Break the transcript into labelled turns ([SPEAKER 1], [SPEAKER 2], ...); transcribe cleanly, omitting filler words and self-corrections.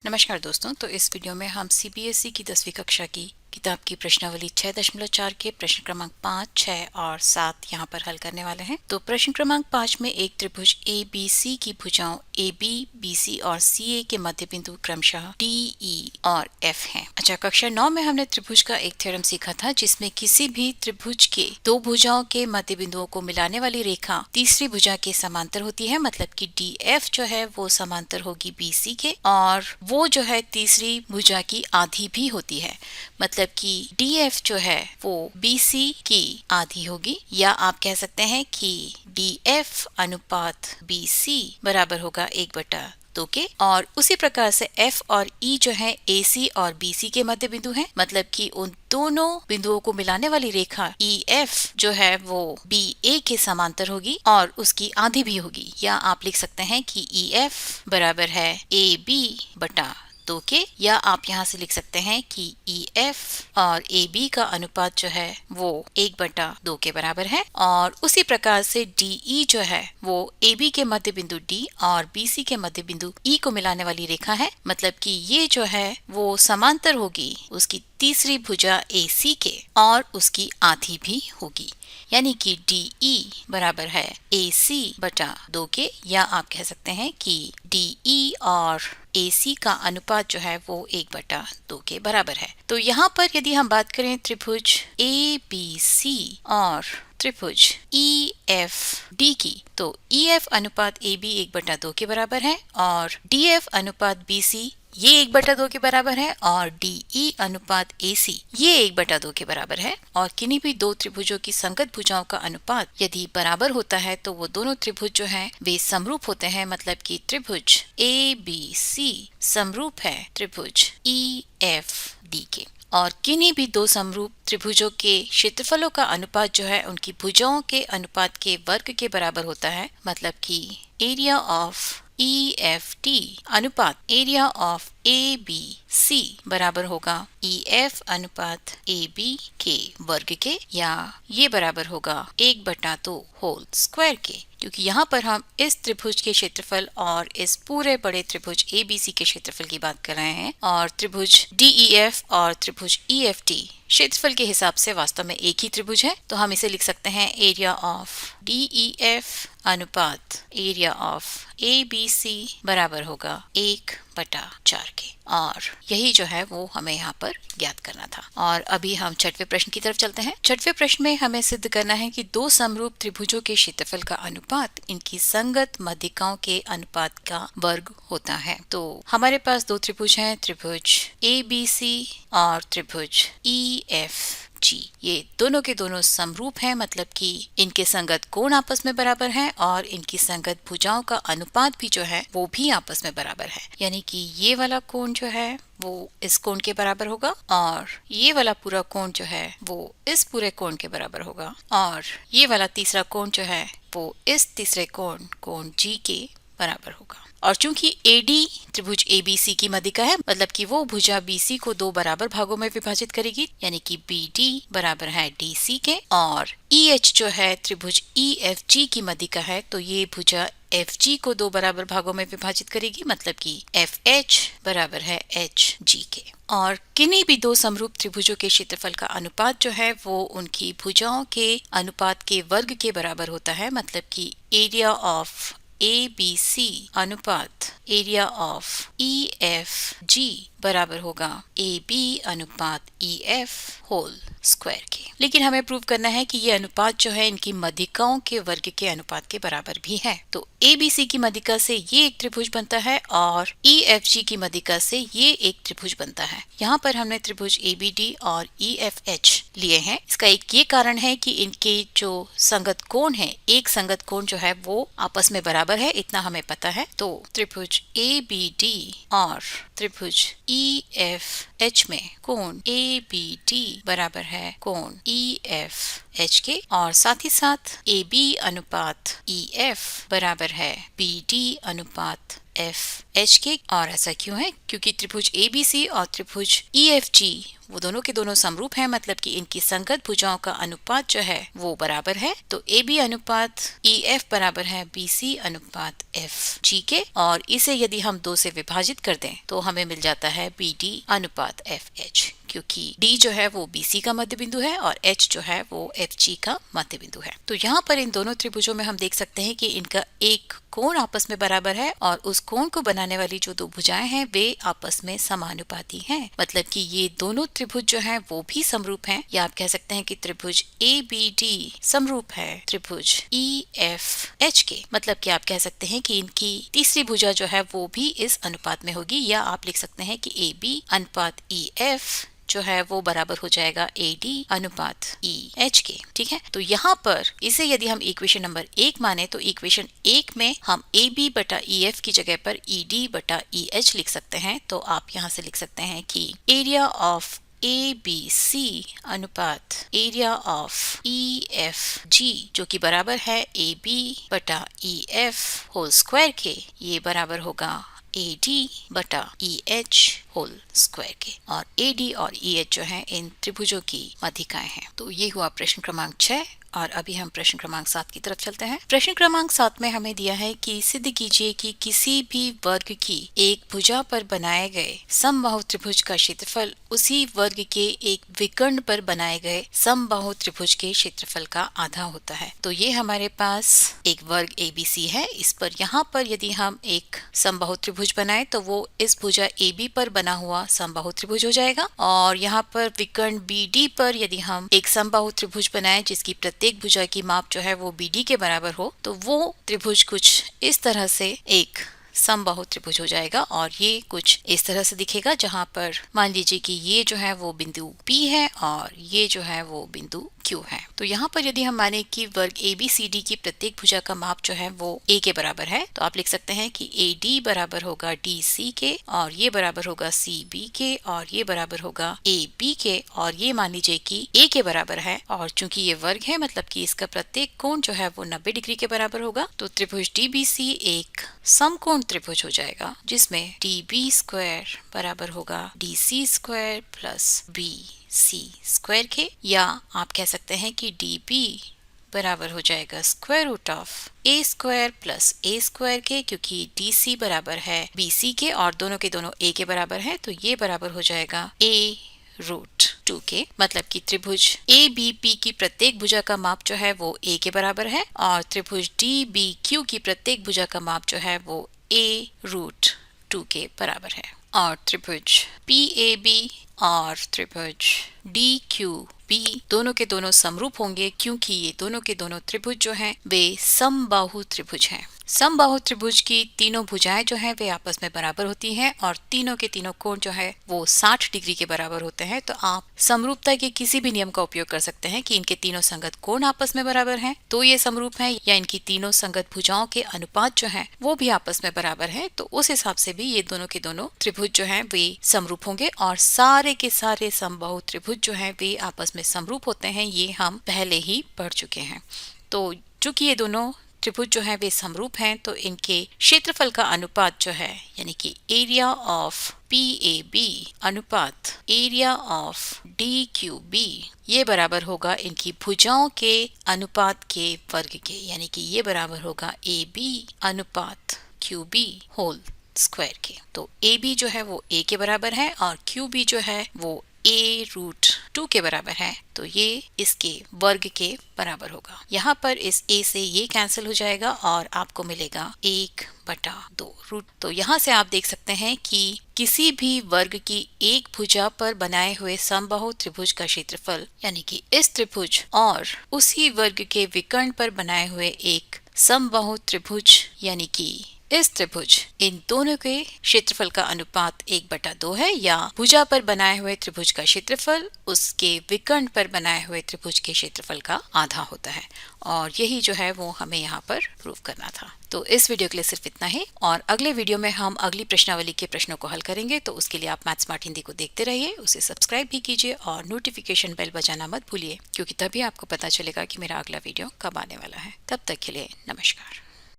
[SPEAKER 1] नमस्कार दोस्तों। तो इस वीडियो में हम सीबीएसई की 10वीं कक्षा की किताब की प्रश्नावली 6.4 के प्रश्न क्रमांक 5, 6 और 7 यहाँ पर हल करने वाले हैं। तो प्रश्न क्रमांक 5 में एक त्रिभुज ए बी सी की भुजाओं ए बी, बी सी और सी ए के मध्य बिंदु क्रमशः डी, ई और एफ हैं। अच्छा, कक्षा 9 में हमने त्रिभुज का एक थ्योरम सीखा था जिसमें किसी भी त्रिभुज के दो भुजाओं के मध्य बिंदुओं को मिलाने वाली रेखा तीसरी भुजा के समांतर होती है। मतलब कि डी एफ जो है वो समांतर होगी बी सी के और वो जो है तीसरी भुजा की आधी भी होती है। मतलब कि DF जो है वो BC की आधी होगी, या आप कह सकते हैं कि DF अनुपात BC बराबर होगा 1/2 के। और उसी प्रकार से F और E जो है AC और BC के मध्य बिंदु हैं। मतलब कि उन दोनों बिंदुओं को मिलाने वाली रेखा EF जो है वो BA के समांतर होगी और उसकी आधी भी होगी, या आप लिख सकते हैं कि EF बराबर है AB/2 के, या आप यहाँ से लिख सकते हैं कि EF और AB का अनुपात जो है वो 1/2 के बराबर है। और उसी प्रकार से DE जो है वो AB के मध्य बिंदु D और BC के मध्य बिंदु E को मिलाने वाली रेखा है। मतलब कि ये जो है वो समांतर होगी उसकी तीसरी भुजा AC के और उसकी आधी भी होगी, यानी कि DE बराबर है AC/2 के, या आप कह सकते हैं कि DE और AC का अनुपात जो है वो 1/2 के बराबर है। तो यहाँ पर यदि हम बात करें त्रिभुज ABC और त्रिभुज EFD की, तो EF अनुपात AB 1/2 के बराबर है और DF अनुपात BC ये 1/2 के बराबर है और DE अनुपात AC ये 1/2 के बराबर है। और किन्हीं भी दो त्रिभुजों की संगत भुजाओं का अनुपात यदि बराबर होता है तो वो दोनों त्रिभुज जो हैं वे समरूप होते हैं। मतलब कि त्रिभुज ABC समरूप है त्रिभुज EFD के। और किन्हीं भी दो समरूप त्रिभुजों के क्षेत्रफलों का अनुपात जो है उनकी भुजाओं के अनुपात के वर्ग के बराबर होता है। मतलब कि एरिया ऑफ EFT अनुपात एरिया ऑफ ABC बराबर होगा EF अनुपात AB के वर्ग के, या ये बराबर होगा 1/2 होल स्क्वायर के। क्योंकि यहाँ पर हम इस त्रिभुज के क्षेत्रफल और इस पूरे बड़े त्रिभुज ABC के क्षेत्रफल की बात कर रहे हैं, और त्रिभुज DEF और त्रिभुज EFT क्षेत्रफल के हिसाब से वास्तव में एक ही त्रिभुज है। तो हम इसे लिख सकते हैं एरिया ऑफ DEF अनुपात एरिया ऑफ ABC बराबर होगा 1/4 के। और यही जो है वो हमें यहाँ पर ज्ञात करना था। और अभी हम छठवें प्रश्न की तरफ चलते हैं। छठवें प्रश्न में हमें सिद्ध करना है कि दो समरूप त्रिभुजों के क्षेत्रफल का अनुपात इनकी संगत माध्यिकाओं के अनुपात का वर्ग होता है। तो हमारे पास दो त्रिभुज हैं, त्रिभुज ABC और त्रिभुज EFG। ये दोनों के दोनों समरूप हैं। मतलब कि इनके संगत कोण आपस में बराबर हैं और इनकी संगत भुजाओं का अनुपात भी जो है वो भी आपस में बराबर है। यानी कि ये वाला कोण जो है वो इस कोण के बराबर होगा और ये वाला पूरा कोण जो है वो इस पूरे कोण के बराबर होगा, और ये वाला तीसरा कोण जो है वो इस तीसरे कोण G के बराबर होगा। और चूंकि AD त्रिभुज ABC की माध्यिका है, मतलब कि वो भुजा BC को दो बराबर भागों में विभाजित करेगी, यानी कि BD बराबर है DC के। और EH जो है त्रिभुज EFG की माध्यिका है, तो ये भुजा FG को दो बराबर भागों में विभाजित करेगी। मतलब कि FH बराबर है HG के। और किन्हीं भी दो समरूप त्रिभुजों के क्षेत्रफल का अनुपात जो है वो उनकी भुजाओं के अनुपात के वर्ग के बराबर होता है। मतलब कि एरिया ऑफ ABC अनुपात एरिया ऑफ EFG बराबर होगा AB अनुपात EF होल स्क्वायर के। लेकिन हमें प्रूव करना है कि ये अनुपात जो है इनकी माध्यिकाओं के वर्ग के अनुपात के बराबर भी है। तो ABC की माध्यिका से ये एक त्रिभुज बनता है और EFG की माध्यिका से ये एक त्रिभुज बनता है। यहाँ पर हमने त्रिभुज ABD और EFH लिए हैं। इसका एक ये कारण है कि इनके जो संगत कोण है, एक संगत कोण जो है वो आपस में बराबर है, इतना हमें पता है। तो त्रिभुज ABD और त्रिभुज EFH में कोण ABD बराबर है कोण EFH के, और साथ ही साथ AB अनुपात EF बराबर है BD अनुपात F एच के। और ऐसा क्यों है? क्योंकि त्रिभुज ABC और त्रिभुज EFG वो दोनों के दोनों समरूप हैं, मतलब कि इनकी संगत भुजाओं का अनुपात जो है वो बराबर है। तो AB अनुपात EF बराबर है BC अनुपात FG के, और इसे यदि हम 2 से विभाजित कर दें तो हमें मिल जाता है BD अनुपात FH, क्योंकि D जो है वो BC का मध्य बिंदु है और H जो है वो FG का मध्य बिंदु है। तो यहाँ पर इन दोनों त्रिभुजों में हम देख सकते हैं कि इनका एक कोण आपस में बराबर है, और उस कोण को बनाने वाली जो दो भुजाएं हैं वे आपस में समानुपाती हैं। मतलब कि ये दोनों त्रिभुज जो हैं वो भी समरूप हैं, या आप कह सकते हैं कि त्रिभुज ABD समरूप है त्रिभुज EFH के। मतलब कि आप कह सकते हैं कि इनकी तीसरी भुजा जो है वो भी इस अनुपात में होगी, या आप लिख सकते हैं कि AB अनुपात EF जो है वो बराबर हो जाएगा AD अनुपात EH के। ठीक है, तो यहाँ पर इसे यदि हम इक्वेशन नंबर 1 माने तो इक्वेशन 1 में हम AB बटा EF की जगह पर ED बटा EH लिख सकते हैं। तो आप यहाँ से लिख सकते हैं कि एरिया ऑफ ABC अनुपात एरिया ऑफ EFG जो कि बराबर है AB बटा EF होल स्क्वायर के, ये बराबर होगा AD बटा EH होल स्क्वायर के। और AD और EH जो है इन त्रिभुजों की माध्यिकाएं हैं। तो ये हुआ प्रश्न क्रमांक 6, और अभी हम प्रश्न क्रमांक 7 की तरफ चलते हैं। प्रश्न क्रमांक 7 में हमें दिया है कि सिद्ध कीजिए कि किसी भी वर्ग की एक भुजा पर बनाए गए समबाहु त्रिभुज का क्षेत्रफल उसी वर्ग के एक विकर्ण पर बनाए गए समबाहु त्रिभुज के क्षेत्रफल का आधा होता है। तो ये हमारे पास एक वर्ग ABC है। इस पर यहाँ पर यदि हम एक समबाहु त्रिभुज बनाए तो वो इस भुजा AB पर बना हुआ समबाहु त्रिभुज हो जाएगा, और यहाँ पर विकर्ण BD पर यदि हम एक समबाहु त्रिभुज बनाए जिसकी प्रत्येक भुजा की माप जो है वो BD के बराबर हो, तो वो त्रिभुज कुछ इस तरह से एक समबाहु त्रिभुज हो जाएगा। और ये कुछ इस तरह से दिखेगा, जहां पर मान लीजिए कि ये जो है वो बिंदु P है और ये जो है वो बिंदु Q है। तो यहाँ पर यदि हम माने कि वर्ग ABCD की प्रत्येक भुजा का माप जो है वो A के बराबर है, तो आप लिख सकते हैं कि AD बराबर होगा DC के, और ये बराबर होगा CB के, और ये बराबर होगा AB के, और ये मान लीजिए कि A के बराबर है। और चूंकि ये वर्ग है मतलब कि इसका प्रत्येक कोण जो है वो 90 डिग्री के बराबर होगा। तो त्रिभुज DBC एक समकोण त्रिभुज हो जाएगा, जिसमें DB स्क्वायर बराबर होगा DC square plus BC square के, या आप कह सकते हैं कि DB बराबर हो जाएगा square root of A square plus A square के, क्योंकि DC बराबर है BC के और दोनों के दोनों A के बराबर है। तो ये बराबर हो जाएगा A रूट 2 के। मतलब कि त्रिभुज ABP की प्रत्येक भुजा का माप जो है वो A के बराबर है, और त्रिभुज DBQ की प्रत्येक भुजा का माप जो है वो A रूट 2 के बराबर है। और त्रिभुज PAB और त्रिभुज DQB दोनों के दोनों समरूप होंगे, क्योंकि ये दोनों के दोनों त्रिभुज जो हैं वे समबाहु त्रिभुज हैं। समबाहु त्रिभुज की तीनों भुजाएं जो हैं वे आपस में बराबर होती हैं, और तीनों के तीनों कोण जो है वो 60 डिग्री के बराबर होते हैं। तो आप समरूपता के किसी भी नियम का उपयोग कर सकते हैं कि इनके तीनों संगत कोण आपस में बराबर हैं तो ये समरूप हैं, या इनकी तीनों संगत भुजाओं के अनुपात जो है वो भी आपस में बराबर है। तो उस हिसाब से भी ये दोनों के दोनों त्रिभुज जो है वे समरूप होंगे, और सारे के सारे समबाहु त्रिभुज जो है वे आपस में समरूप होते हैं, ये हम पहले ही पढ़ चुके हैं। तो चूंकि ये दोनों त्रिभुज जो है वे समरूप हैं, तो इनके क्षेत्रफल का अनुपात जो है यानी कि एरिया ऑफ PAB अनुपात एरिया ऑफ DQB ये बराबर होगा इनकी भुजाओं के अनुपात के वर्ग के, यानी कि ये बराबर होगा AB अनुपात QB होल स्क्वायर के। तो AB जो है वो A के बराबर है और QB जो है वो A रूट 2 के बराबर है, तो ये इसके वर्ग के बराबर होगा। यहाँ पर इस A से ये कैंसिल हो जाएगा और आपको मिलेगा 1/2 रूट। तो यहाँ से आप देख सकते हैं कि किसी भी वर्ग की एक भुजा पर बनाए हुए समबाहु त्रिभुज का क्षेत्रफल यानी कि इस त्रिभुज और उसी वर्ग के विकर्ण पर बनाए हुए एक समबाहु त्रिभुज यानी कि इस त्रिभुज इन दोनों के क्षेत्रफल का अनुपात 1/2 है, या भुजा पर बनाए हुए त्रिभुज का क्षेत्रफल उसके विकर्ण पर बनाए हुए त्रिभुज के क्षेत्रफल का आधा होता है। और यही जो है वो हमें यहाँ पर प्रूव करना था। तो इस वीडियो के लिए सिर्फ इतना ही, और अगले वीडियो में हम अगली प्रश्नावली के प्रश्नों को हल करेंगे। तो उसके लिए आप मैथ स्मार्ट हिंदी को देखते रहिए, उसे सब्सक्राइब भी कीजिए और नोटिफिकेशन बेल बजाना मत भूलिए, क्योंकि तभी आपको पता चलेगा कि मेरा अगला वीडियो कब आने वाला है। तब तक के लिए नमस्कार।